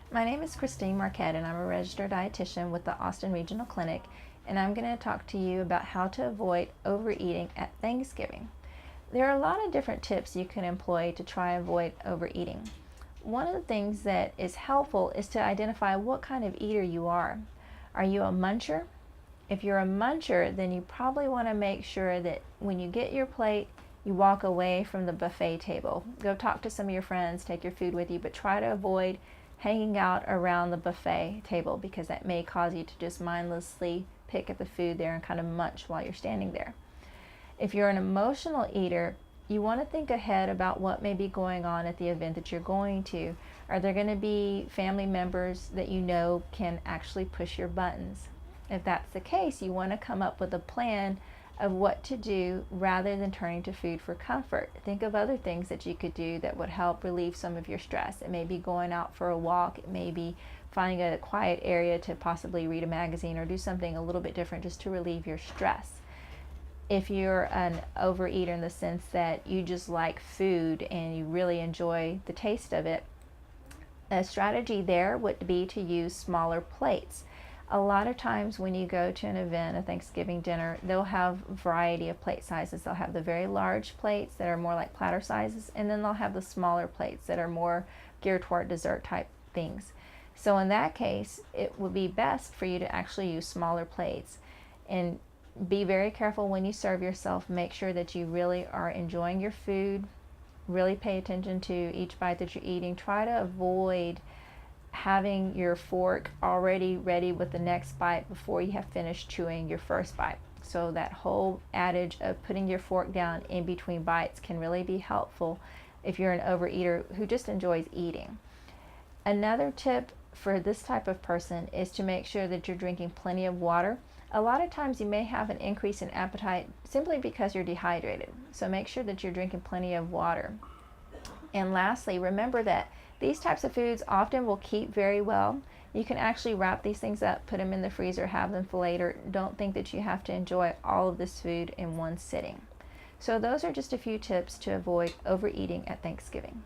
My name is Christine Marquette, and I'm a registered dietitian with the Austin Regional Clinic, and I'm going to talk to you about how to avoid overeating at Thanksgiving. There are a lot of different tips you can employ to try and avoid overeating. One of the things that is helpful is to identify what kind of eater you are. Are you a muncher? If you're a muncher, then you probably want to make sure that when you get your plate, you walk away from the buffet table. Go talk to some of your friends, take your food with you, but try to avoid hanging out around the buffet table because that may cause you to just mindlessly pick at the food there and kind of munch while you're standing there. If you're an emotional eater, you want to think ahead about what may be going on at the event that you're going to. Are there going to be family members that you know can actually push your buttons? If that's the case, you want to come up with a plan of what to do rather than turning to food for comfort. Think of other things that you could do that would help relieve some of your stress. It may be going out for a walk, it may be finding a quiet area to possibly read a magazine or do something a little bit different just to relieve your stress. If you're an overeater in the sense that you just like food and you really enjoy the taste of it, a strategy there would be to use smaller plates. A lot of times when you go to an event, a Thanksgiving dinner, they'll have a variety of plate sizes. They'll have the very large plates that are more like platter sizes, and then they'll have the smaller plates that are more geared toward dessert type things. So in that case, it would be best for you to actually use smaller plates. And be very careful when you serve yourself. Make sure that you really are enjoying your food. Really pay attention to each bite that you're eating. Try to avoid having your fork already ready with the next bite before you have finished chewing your first bite. So that whole adage of putting your fork down in between bites can really be helpful if you're an overeater who just enjoys eating. Another tip for this type of person is to make sure that you're drinking plenty of water. A lot of times you may have an increase in appetite simply because you're dehydrated. So make sure that you're drinking plenty of water. And lastly, remember that these types of foods often will keep very well. You can actually wrap these things up, put them in the freezer, have them for later. Don't think that you have to enjoy all of this food in one sitting. So those are just a few tips to avoid overeating at Thanksgiving.